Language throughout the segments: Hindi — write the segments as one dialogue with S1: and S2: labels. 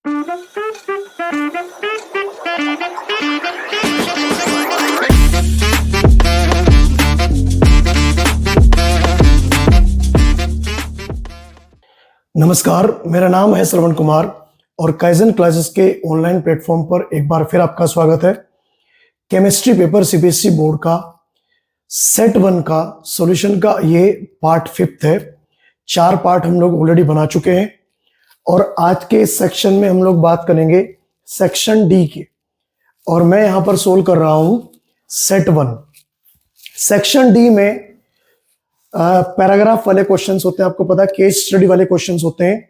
S1: नमस्कार, मेरा नाम है श्रवण कुमार और काइजन क्लासेस के ऑनलाइन प्लेटफॉर्म पर एक बार फिर आपका स्वागत है। केमिस्ट्री पेपर सीबीएसई बोर्ड का सेट 1 का सॉल्यूशन का ये पार्ट 5 है। 4 पार्ट हम लोग ऑलरेडी बना चुके हैं और आज के इस सेक्शन में हम लोग बात करेंगे सेक्शन डी की। और मैं यहां पर सोल्व कर रहा हूं सेट 1। सेक्शन डी में पैराग्राफ वाले क्वेश्चंस होते हैं, आपको पता है केस स्टडी वाले क्वेश्चंस होते हैं।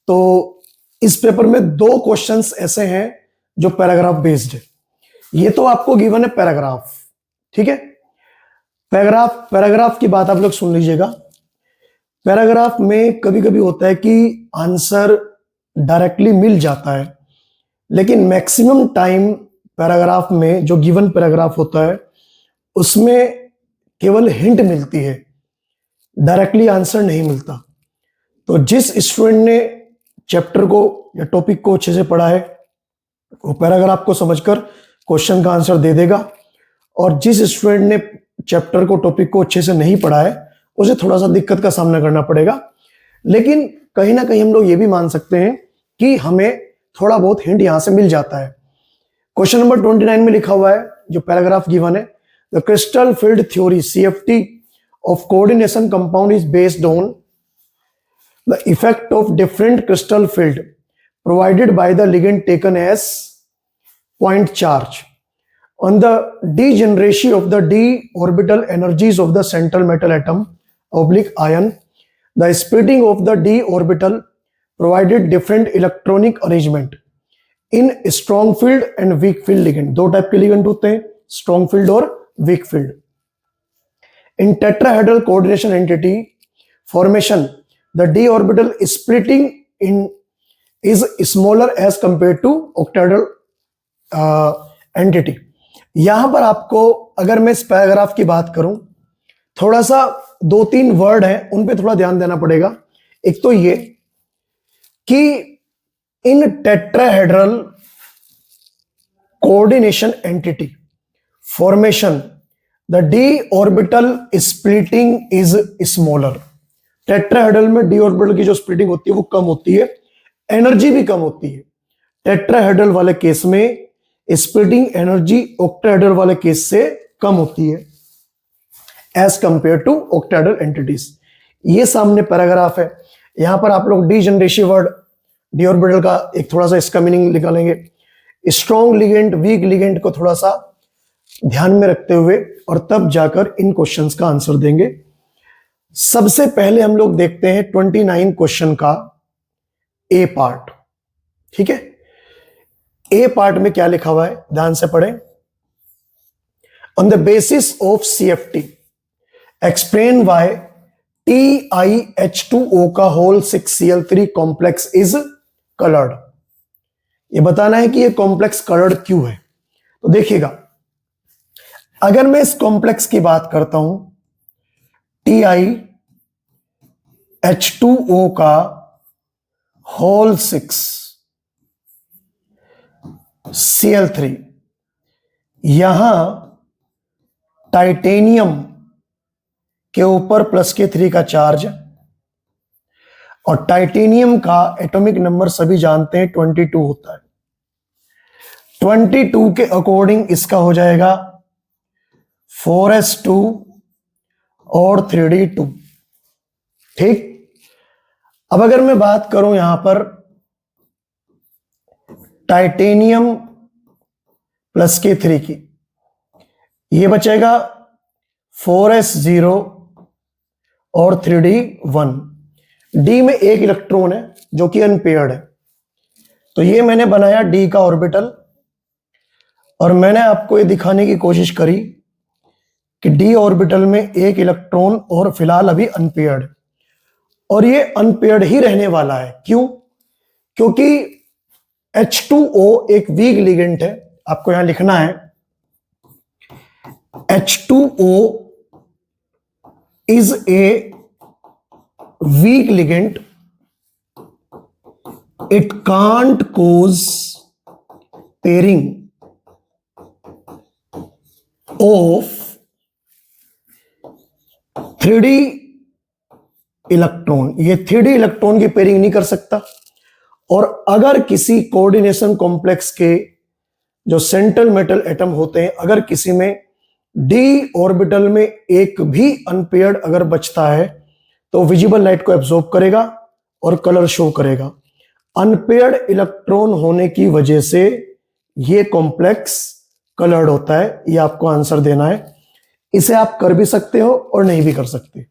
S1: तो इस पेपर में 2 क्वेश्चंस ऐसे हैं जो पैराग्राफ बेस्ड है। ये तो आपको गिवन है पैराग्राफ, ठीक है। पैराग्राफ की बात आप लोग सुन लीजिएगा। पैराग्राफ में कभी कभी होता है कि आंसर डायरेक्टली मिल जाता है, लेकिन मैक्सिमम टाइम पैराग्राफ में जो गिवन पैराग्राफ होता है उसमें केवल हिंट मिलती है, डायरेक्टली आंसर नहीं मिलता। तो जिस स्टूडेंट ने चैप्टर को या टॉपिक को अच्छे से पढ़ा है वो पैराग्राफ को समझकर क्वेश्चन का आंसर दे देगा, और जिस स्टूडेंट ने चैप्टर को टॉपिक को अच्छे से नहीं पढ़ा है उसे थोड़ा सा दिक्कत का सामना करना पड़ेगा। लेकिन कहीं ना कहीं हम लोग ये भी मान सकते हैं कि हमें थोड़ा बहुत हिंट यहां से मिल जाता है। क्वेश्चन नंबर 29 में लिखा हुआ है, जो पैराग्राफ गिवन है, the crystal field theory CFT of coordination compound is based on the effect of different crystal field provided by the ligand taken as point charge on the degeneration of the d orbital energies of the central metal atom oblique ion. The splitting of the d orbital provided different electronic arrangement in strong field and weak field ligand. 2 type के ligand होते हैं, strong field और weak field. In tetrahedral coordination entity formation, the d orbital splitting in is smaller as compared to octahedral entity. यहां पर आपको, अगर मैं इस पैराग्राफ की बात करूं, थोड़ा सा 2-3 वर्ड हैं उन पे थोड़ा ध्यान देना पड़ेगा। एक तो ये कि इन tetrahedral coordination entity formation the d orbital splitting is smaller. Tetrahedral में d orbital की जो स्प्लिटिंग होती है वो कम होती है, एनर्जी भी कम होती है। टेट्राहेड्रल वाले केस में स्प्लिटिंग एनर्जी ऑक्टाहेड्रल वाले केस से कम होती है as compare to octahedral entities. ये सामने पैराग्राफ है। यहां पर आप लोग डीजनरेशन वर्ड d orbital का एक थोड़ा सा इसका मीनिंग निकालेंगे, स्ट्रॉन्ग लिगेंड वीक लिगेंड को थोड़ा सा ध्यान में रखते हुए, और तब जाकर इन क्वेश्चंस का आंसर देंगे। सबसे पहले हम लोग देखते हैं 29 क्वेश्चन का ए पार्ट, ठीक है। ए पार्ट में क्या लिखा हुआ है, ध्यान से पढ़ें। On the basis of CFT explain why TiH2O का whole 6Cl3 complex is coloured. ये बताना है कि ये कॉम्प्लेक्स कलर्ड क्यों है। तो देखिएगा, अगर मैं इस कॉम्प्लेक्स की बात करता हूं, TiH2O का होल 6Cl3, यहां टाइटेनियम के ऊपर +3 का चार्ज, और टाइटेनियम का एटॉमिक नंबर सभी जानते हैं 22 होता है। 22 के अकॉर्डिंग इसका हो जाएगा 4s2 और 3d2, ठीक। अब अगर मैं बात करूं यहां पर टाइटेनियम +3 की, ये बचेगा 4s0 और 3d1। d में एक इलेक्ट्रॉन है जो कि अनपेयर्ड है, तो ये मैंने बनाया d का ऑर्बिटल, और मैंने आपको ये दिखाने की कोशिश करी कि d ऑर्बिटल में एक इलेक्ट्रॉन और फिलहाल अभी अनपेयर्ड, और ये अनपेयर्ड ही रहने वाला है। क्यों? क्योंकि H2O एक वीक लिगेंड है। आपको यहां लिखना है H2O is a weak ligand it can't cause pairing of 3D electron, ये 3D इलेक्ट्रॉन की पेयरिंग नहीं कर सकता। और अगर किसी कोऑर्डिनेशन कॉम्प्लेक्स के जो सेंट्रल मेटल एटम होते हैं, अगर किसी में डी ऑर्बिटल में एक भी अनपेयर्ड अगर बचता है तो विजिबल लाइट को एब्जॉर्ब करेगा और कलर शो करेगा। अनपेयर्ड इलेक्ट्रॉन होने की वजह से ये कॉम्प्लेक्स कलर्ड होता है। ये आपको आंसर देना है। इसे आप कर भी सकते हो और नहीं भी कर सकते।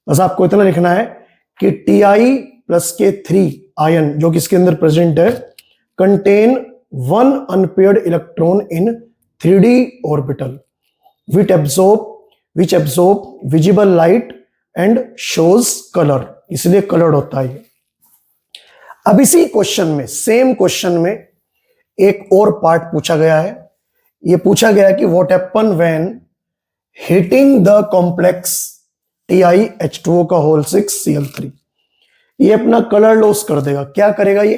S1: बस आपको इतना लिखना है कि Ti+K3 आयन जो कि इसके अंदर प्रेजेंट है contain one unpaired electron in 3D orbital which absorb visible light and shows color, इसलिए कलर्ड होता है ये। अब इसी क्वेश्चन में, सेम क्वेश्चन में एक और पार्ट पूछा गया है। ये पूछा गया है कि what happen when heating the complex TiH2O का होल 6Cl3। ये अपना कलर लॉस कर देगा। क्या करेगा ये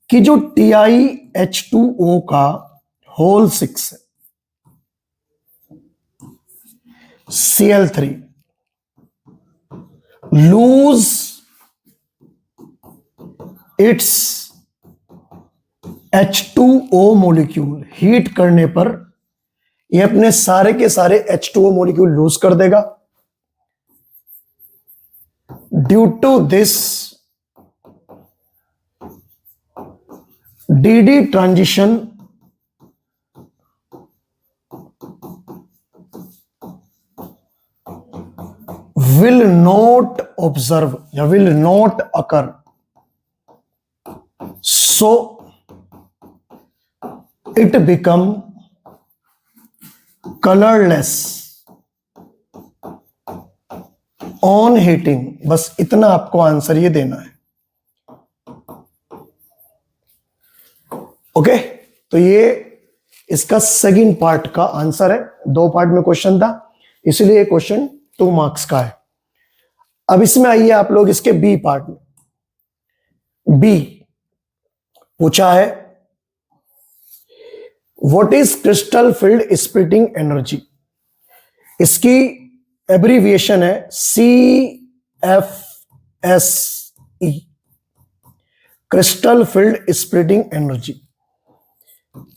S1: कि जो TiH2O का होल 6 है Cl3 lose its H2O molecule, heat करने पर ये अपने सारे के सारे H2O मॉलिक्यूल लूज कर देगा। Due to this DD transition will not observe या will not occur, so it become colorless on heating। बस इतना आपको आंसर ये देना है। ओके, तो ये इसका सेकंड पार्ट का आंसर है। 2 पार्ट में क्वेश्चन था, इसलिए ये क्वेश्चन 2 मार्क्स का है। अब इसमें आइए आप लोग इसके बी पार्ट में। बी पूछा है what is crystal field splitting energy. इसकी एब्रीविएशन है CFSE, crystal field splitting energy.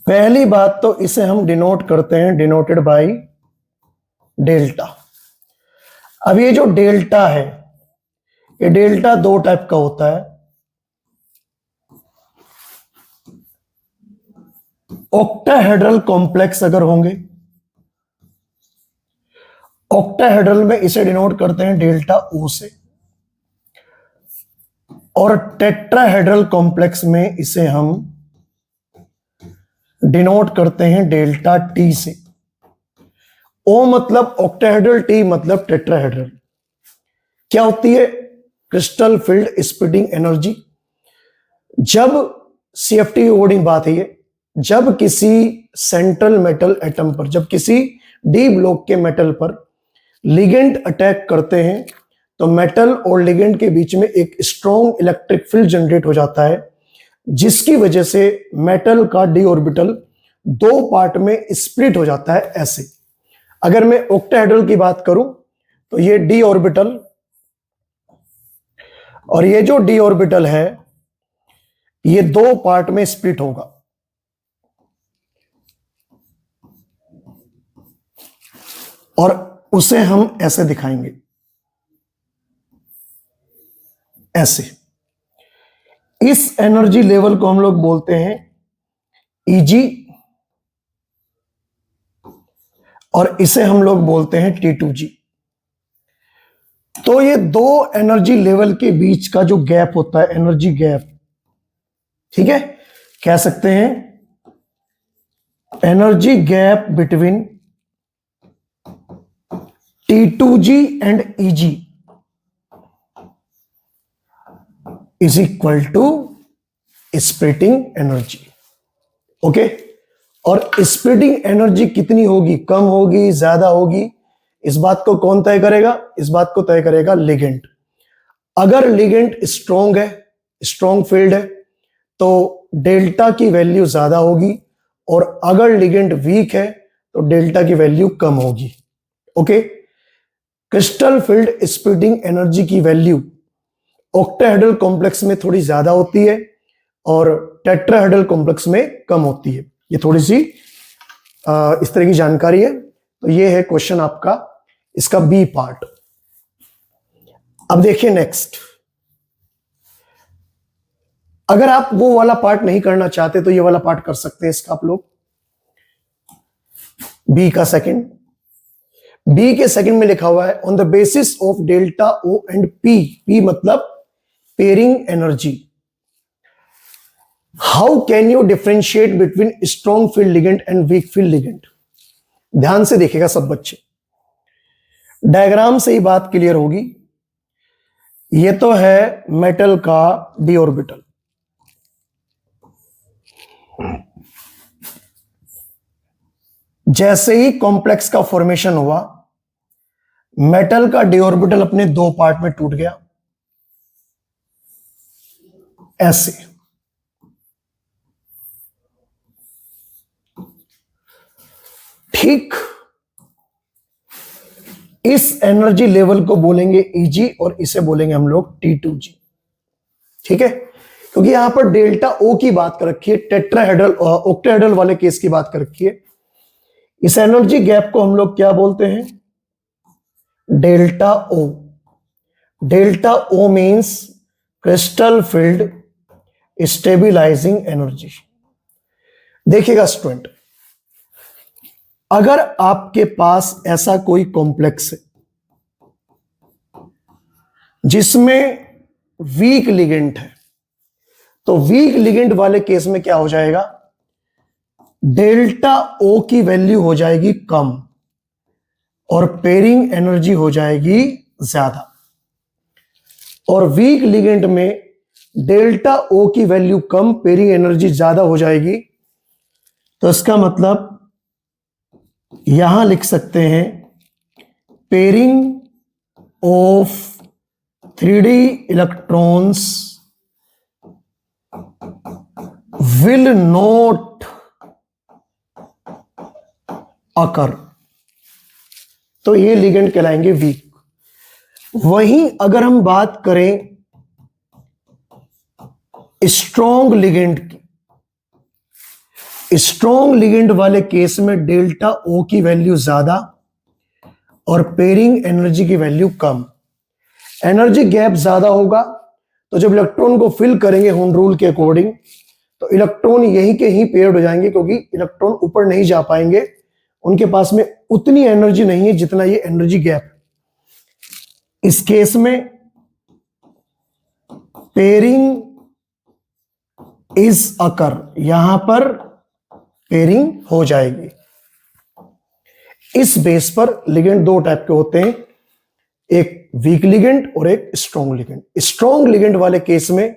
S1: पहली बात तो इसे हम डिनोट करते हैं, डिनोटेड बाय डेल्टा। अब ये जो डेल्टा है, ये डेल्टा 2 टाइप का होता है। ऑक्टाहेड्रल कॉम्प्लेक्स अगर होंगे, ऑक्टाहेड्रल में इसे डिनोट करते हैं डेल्टा O से, और टेट्राहेड्रल कॉम्प्लेक्स में इसे हम डिनोट करते हैं डेल्टा T से। O मतलब ऑक्टाहेड्रल, T मतलब टेट्राहेड्रल। क्या होती है क्रिस्टल फील्ड स्प्लिटिंग एनर्जी? जब CFT की वर्डिंग बात है, जब किसी सेंट्रल मेटल एटम पर, जब किसी डी ब्लॉक के मेटल पर लिगेंड अटैक करते हैं तो मेटल और लिगेंड के बीच में एक स्ट्रॉन्ग इलेक्ट्रिक फील्ड जनरेट हो जाता है, जिसकी वजह से मेटल का डी ऑर्बिटल 2 पार्ट में स्प्लिट हो जाता है। ऐसे अगर मैं ऑक्टाहेड्रल की बात करूं तो ये डी ऑर्बिटल और ये जो डी ऑर्बिटल है ये 2 पार्ट में स्प्लिट होगा। और उसे हम ऐसे दिखाएंगे, ऐसे। इस एनर्जी लेवल को हम लोग बोलते हैं Eg और इसे हम लोग बोलते हैं T2G। तो ये 2 एनर्जी लेवल के बीच का जो गैप होता है, एनर्जी गैप, ठीक है, कह सकते हैं energy gap between T2G and Eg is equal to splitting energy. Okay, और स्प्लिटिंग एनर्जी कितनी होगी, कम होगी, ज्यादा होगी, इस बात को कौन तय करेगा? इस बात को तय करेगा लिगेंड। अगर लिगेंड स्ट्रॉन्ग है, स्ट्रॉन्ग फील्ड है तो डेल्टा की वैल्यू ज्यादा होगी, और अगर लिगेंड वीक है तो डेल्टा की वैल्यू कम होगी। Okay, crystal field splitting energy की वैल्यू ऑक्टाहेड्रल कॉम्प्लेक्स में थोड़ी ज्यादा होती है और टेट्राहेड्रल कॉम्प्लेक्स में कम होती है। ये थोड़ी सी इस तरह की जानकारी है। तो ये है क्वेश्चन आपका, इसका बी पार्ट। अब देखिए नेक्स्ट, अगर आप वो वाला पार्ट नहीं करना चाहते तो ये वाला पार्ट कर सकते हैं इसका आप लोग। बी का सेकंड, बी के सेकंड में लिखा हुआ है on the basis of delta O and P, P मतलब pairing energy, how can you differentiate between strong field ligand and weak field ligand. ध्यान से देखिएगा सब बच्चे, डायग्राम से ही बात क्लियर होगी। ये तो है मेटल का डी ऑर्बिटल, जैसे ही कॉम्प्लेक्स का फॉर्मेशन हुआ मेटल का डी ऑर्बिटल अपने दो पार्ट में टूट गया ऐसे। ठीक, इस एनर्जी लेवल को बोलेंगे Eg और इसे बोलेंगे हम लोग T2G। ठीक है, क्योंकि यहां पर डेल्टा O की बात कर रखी है, टेट्राहेड्रल ऑक्टाहेड्रल वाले केस की बात कर रखी है। इस एनर्जी गैप को हम लोग क्या बोलते हैं, delta O। Delta O means crystal field stabilising energy. देखिएगा स्टूडेंट, अगर आपके पास ऐसा कोई कॉम्प्लेक्स है जिसमें वीक लिगेंड है, तो वीक लिगेंड वाले केस में क्या हो जाएगा, डेल्टा O की वैल्यू हो जाएगी कम और पेयरिंग एनर्जी हो जाएगी ज्यादा। और वीक लिगेंड में डेल्टा O की वैल्यू कम, पेयरिंग एनर्जी ज्यादा हो जाएगी। तो इसका मतलब यहां लिख सकते हैं pairing of 3D electrons will not occur. तो ये लिगेंड कहलाएंगे वीक। वहीं अगर हम बात करें स्ट्रॉन्ग लिगेंड की, स्ट्रॉन्ग लिगेंड वाले केस में डेल्टा O की वैल्यू ज्यादा और पेयरिंग एनर्जी की वैल्यू कम। एनर्जी गैप ज्यादा होगा तो जब इलेक्ट्रॉन को फिल करेंगे हुन रूल के अकॉर्डिंग तो इलेक्ट्रॉन यहीं के ही पेयर्ड हो जाएंगे, क्योंकि इलेक्ट्रॉन ऊपर नहीं जा पाएंगे, उनके पास में उतनी एनर्जी नहीं है जितना ये एनर्जी गैप। इस केस में पेयरिंग इज अकर, यहां पर पेयरिंग हो जाएगी। इस बेस पर लिगेंड दो टाइप के होते हैं, एक वीक लिगेंड और एक स्ट्रॉन्ग लिगेंड। स्ट्रॉन्ग लिगेंड वाले केस में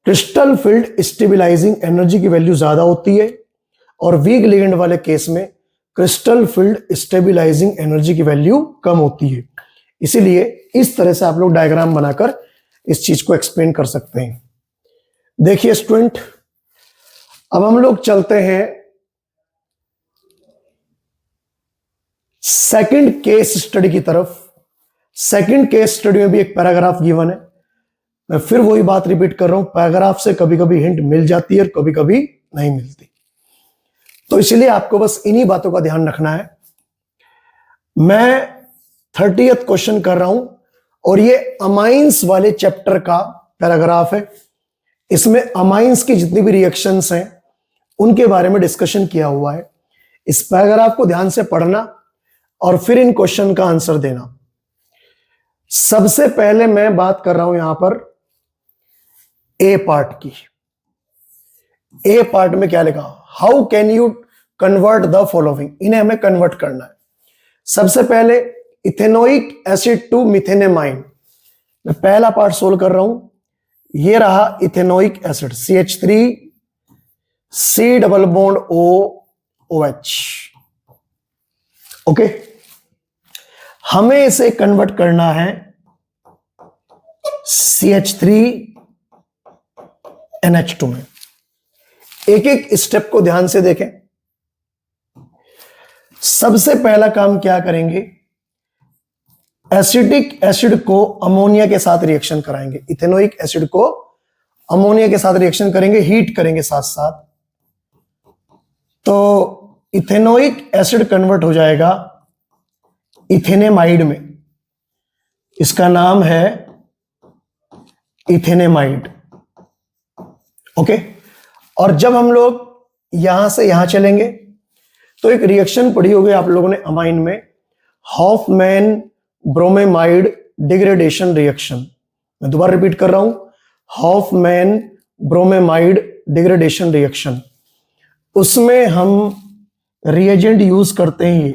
S1: क्रिस्टल फील्ड स्टेबिलाइजिंग एनर्जी की वैल्यू ज्यादा होती है और वीक लिगेंड वाले केस में क्रिस्टल फील्ड स्टेबिलाइजिंग एनर्जी की वैल्यू कम होती है। इसीलिए इस तरह से आप लोग डायग्राम बनाकर इस चीज को एक्सप्लेन कर सकते हैं। देखिए स्टूडेंट, अब हम लोग चलते हैं सेकंड केस स्टडी की तरफ। सेकंड केस स्टडी में भी एक पैराग्राफ गिवन है। मैं फिर वही बात रिपीट कर रहा हूं, पैराग्राफ से कभी कभी हिंट मिल जाती है और कभी कभी नहीं मिलती, तो इसलिए आपको बस इन्हीं बातों का ध्यान रखना है। मैं 30th क्वेश्चन कर रहा हूं और ये अमाइंस वाले चैप्टर का पैराग्राफ है। इसमें अमाइंस की जितनी भी रिएक्शंस हैं उनके बारे में डिस्कशन किया हुआ है। इस पैराग्राफ को ध्यान से पढ़ना और फिर इन क्वेश्चन का आंसर देना। सबसे पहले मैं बात कर रहा हूं यहां पर ए पार्ट की। ए पार्ट में क्या लिखा, how can you convert the following, इन्हें हमें कन्वर्ट करना है। सबसे पहले इथेनोइक एसिड टू मिथेनेमाइन, मैं पहला पार्ट सोल्व कर रहा हूं। ये रहा ethanoic acid CH3 C double bond OH। Okay, हमें इसे कन्वर्ट करना है CH3 NH2 में। एक एक स्टेप को ध्यान से देखें। सबसे पहला काम क्या करेंगे, एसिटिक एसिड को अमोनिया के साथ रिएक्शन कराएंगे। इथेनोइक एसिड को अमोनिया के साथ रिएक्शन करेंगे, हीट करेंगे साथ साथ, तो इथेनोइक एसिड कन्वर्ट हो जाएगा इथेनेमाइड में। इसका नाम है इथेनेमाइड। ओके, और जब हम लोग यहां से यहां चलेंगे तो एक रिएक्शन पढ़ी होगी आप लोगों ने अमाइन में, हॉफमैन ब्रोमेमाइड डिग्रेडेशन रिएक्शन। मैं दोबारा रिपीट कर रहा हूं, हॉफमैन ब्रोमेमाइड डिग्रेडेशन रिएक्शन। उसमें हम रिएजेंट यूज करते हैं ये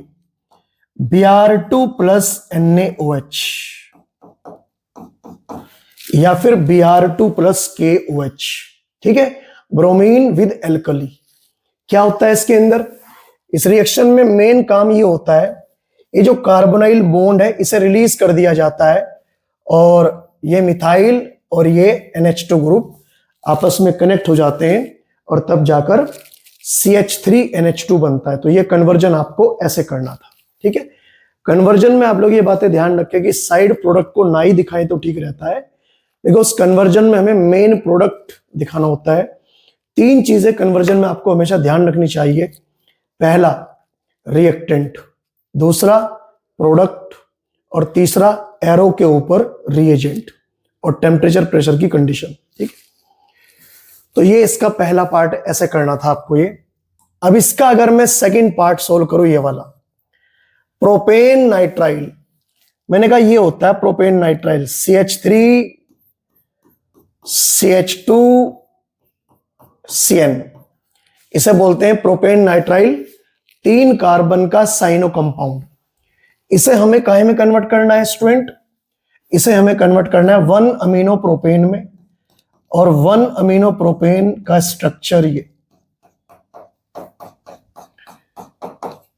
S1: Br2 प्लस NaOH या फिर Br2 प्लस KOH। ठीक है, ब्रोमीन विद एल्कली। क्या होता है इसके अंदर, इस रिएक्शन में मेन काम ये होता है, ये जो कार्बोनाइल बॉन्ड है इसे रिलीज कर दिया जाता है और ये मिथाइल और ये NH2 ग्रुप आपस में कनेक्ट हो जाते हैं और तब जाकर CH3NH2 बनता है। तो ये कन्वर्जन आपको ऐसे करना था। ठीक है, कन्वर्जन में आप लोग ये बातें ध्यान रखें कि साइड प्रोडक्ट को ना ही दिखाएं तो ठीक रहता है, बिकॉज कन्वर्जन में हमें मेन प्रोडक्ट दिखाना होता है। तीन चीजें कन्वर्जन में आपको हमेशा ध्यान रखनी चाहिए। पहला रिएक्टेंट, दूसरा प्रोडक्ट और तीसरा एरो के ऊपर रिएजेंट और टेम्परेचर प्रेशर की कंडीशन। ठीक, तो ये इसका पहला पार्ट ऐसे करना था आपको ये। अब इसका अगर मैं सेकंड पार्ट सोल्व करूं, ये वाला प्रोपेन नाइट्राइल, मैंने कहा ये होता है propane nitrile, CH3 CH2 CN, इसे बोलते हैं प्रोपेन नाइट्राइल, 3 कार्बन का साइनो कंपाउंड। इसे हमें काहे में कन्वर्ट करना है स्टूडेंट, इसे हमें कन्वर्ट करना है 1 अमीनो प्रोपेन में, और 1 अमीनो प्रोपेन का स्ट्रक्चर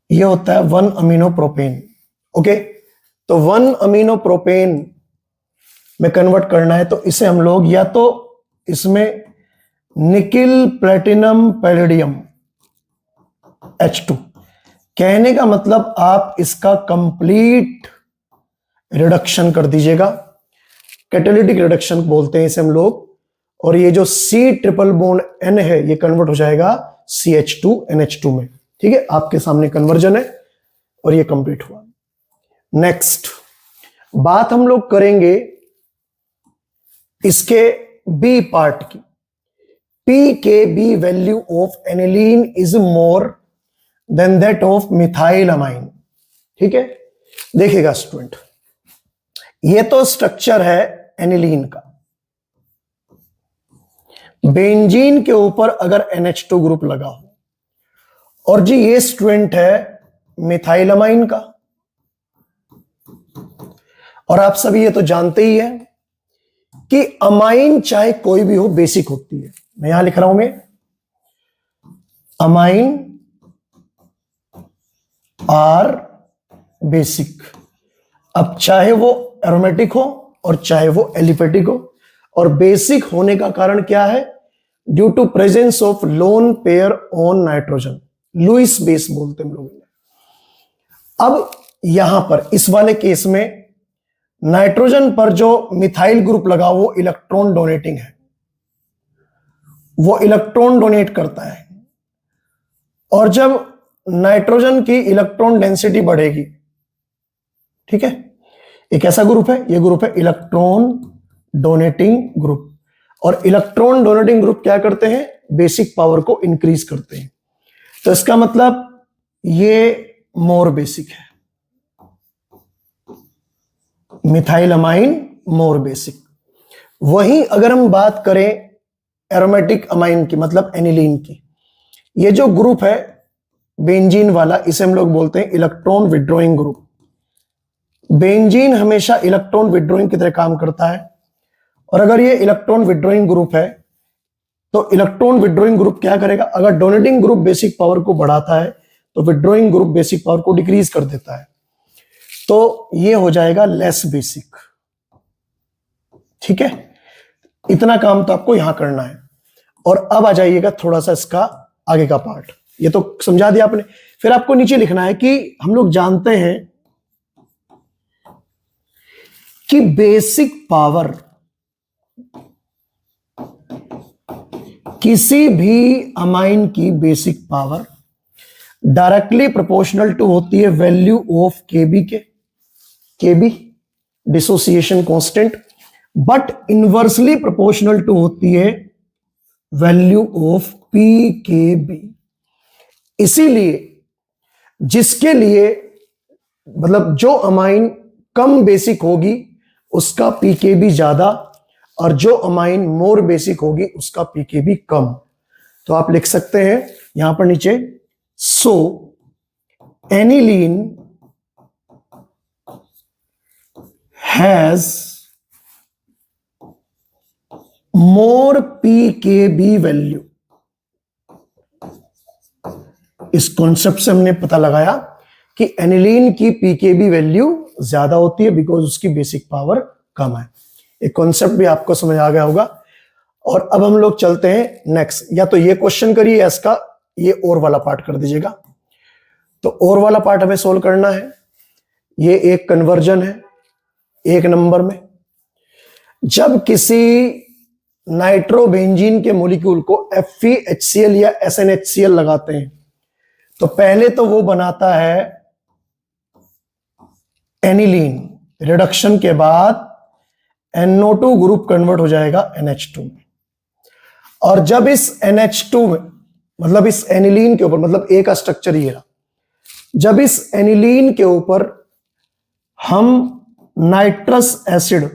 S1: ये होता है 1 अमीनो प्रोपेन। ओके, तो 1 अमीनो प्रोपेन में कन्वर्ट करना है तो इसे हम लोग या तो इसमें निकिल प्लेटिनम पैलेडियम H2, कहने का मतलब आप इसका कंप्लीट रिडक्शन कर दीजिएगा, कैटालिटिक रिडक्शन बोलते हैं इसे हम लोग, और ये जो C ट्रिपल बॉन्ड N है ये कन्वर्ट हो जाएगा CH2NH2 में। ठीक है, आपके सामने कन्वर्जन है और ये कंप्लीट हुआ। नेक्स्ट बात हम लोग करेंगे इसके बी पार्ट की। pKb value of aniline is more than that of methyl amine. ठीक है, देखिएगा स्टूडेंट, ये तो स्ट्रक्चर है एनिलीन का, बेंजीन के ऊपर अगर NH2 ग्रुप लगा हो, और जी ये स्टूडेंट है मिथाइलमाइन का, और आप सभी ये तो जानते ही हैं कि अमाइन चाहे कोई भी हो बेसिक होती है। मैं यहां लिख रहा हूं, मैं अमाइन आर बेसिक। अब चाहे वो एरोमेटिक हो और चाहे वो एलिफेटिक हो, और बेसिक होने का कारण क्या है, due to presence of lone pair on nitrogen, Lewis base बोलते हैं हम लोग। अब यहां पर इस वाले केस में नाइट्रोजन पर जो मिथाइल ग्रुप लगा वो इलेक्ट्रॉन डोनेटिंग है, वो इलेक्ट्रॉन डोनेट करता है, और जब नाइट्रोजन की इलेक्ट्रॉन डेंसिटी बढ़ेगी, ठीक है, एक ऐसा ग्रुप है, ये ग्रुप है इलेक्ट्रॉन डोनेटिंग ग्रुप, और इलेक्ट्रॉन डोनेटिंग ग्रुप क्या करते हैं, बेसिक पावर को इंक्रीज करते हैं। तो इसका मतलब ये मोर बेसिक है, मिथाइलमाइन मोर बेसिक। वहीं अगर हम बात करें एरोमेटिक अमाइन की, मतलब एनिलीन की, ये जो ग्रुप है बेंजीन वाला, इसे हम लोग बोलते हैं इलेक्ट्रॉन विड्रॉइंग ग्रुप। बेंजीन हमेशा इलेक्ट्रॉन विड्रॉइंग की तरह काम करता है, और अगर ये इलेक्ट्रॉन विड्रॉइंग ग्रुप है तो इलेक्ट्रॉन विड्रॉइंग ग्रुप क्या करेगा, अगर डोनेटिंग ग्रुप बेसिक पावर को बढ़ाता है तो विड्रॉइंग ग्रुप बेसिक पावर को डिक्रीज कर देता है, तो ये हो जाएगा लेस बेसिक। ठीक है, इतना काम तो आपको यहां करना है। और अब आ जाइएगा थोड़ा सा इसका आगे का पार्ट। ये तो समझा दिया आपने। फिर आपको नीचे लिखना है कि हम लोग जानते हैं कि बेसिक पावर किसी भी अमाइन की basic power directly proportional to होती है वैल्यू ऑफ केबी के, KB dissociation constant, but inversely proportional to होती है value of P K B. इसीलिए जिसके लिए मतलब जो अमाइन कम बेसिक होगी उसका पीकेबी ज्यादा, और जो अमाइन मोर बेसिक होगी उसका पीकेबी कम। तो आप लिख सकते हैं यहां पर नीचे, so aniline has more pKb value. इस कॉन्सेप्ट से हमने पता लगाया कि एनिलीन की पीकेबी वैल्यू ज्यादा होती है बिकॉज उसकी बेसिक पावर कम है। एक कॉन्सेप्ट भी आपको समझ आ गया होगा। और अब हम लोग चलते हैं नेक्स्ट। या तो ये क्वेश्चन करिए या इसका ये और वाला पार्ट कर दीजिएगा। तो और वाला पार्ट हमें सोल्व करना है। ये एक कन्वर्जन है 1 नंबर में। जब किसी नाइट्रोबेंजीन के मॉलिक्यूल को FeHCl या SnHCl लगाते हैं तो पहले तो वो बनाता है एनिलीन, रिडक्शन के बाद NO2 ग्रुप कन्वर्ट हो जाएगा NH2 में। और जब इस NH2 में मतलब इस एनिलीन के ऊपर, मतलब ए का स्ट्रक्चर ये रहा, जब इस एनिलीन के ऊपर हम नाइट्रस एसिड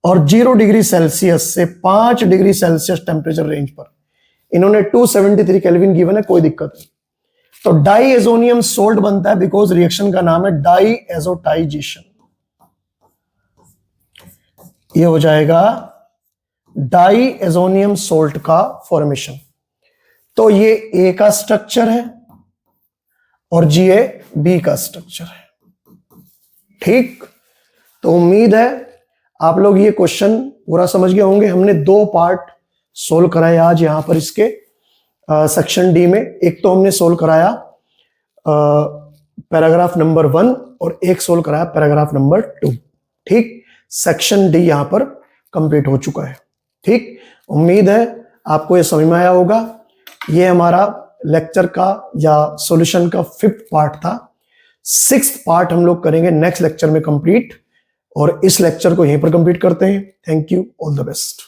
S1: और 0 डिग्री सेल्सियस से 5 डिग्री सेल्सियस टेम्परेचर रेंज पर, इन्होंने 273 केल्विन गिवन है, कोई दिक्कत नहीं। तो डाई एजोनियम सोल्ट बनता है बिकॉज रिएक्शन का नाम है डाई एजोटाइजेशन। ये हो जाएगा डाई एजोनियम सोल्ट का फॉर्मेशन। तो ये ए का स्ट्रक्चर है और ये बी का स्ट्रक्चर है। ठीक, तो उम्मीद है आप लोग ये क्वेश्चन पूरा समझ गए होंगे। हमने 2 पार्ट सोल्व कराए आज यहां पर इसके सेक्शन डी में। एक तो हमने सोल्व कराया पैराग्राफ नंबर 1 और एक सोल्व कराया पैराग्राफ नंबर 2। ठीक, सेक्शन डी यहां पर कंप्लीट हो चुका है। ठीक, उम्मीद है आपको ये समझ में आया होगा। ये हमारा लेक्चर का या सॉल्यूशन का 5th पार्ट था। 6th पार्ट हम लोग करेंगे नेक्स्ट लेक्चर में कंप्लीट, और इस लेक्चर को यहीं पर कंप्लीट करते हैं। Thank you, all the best.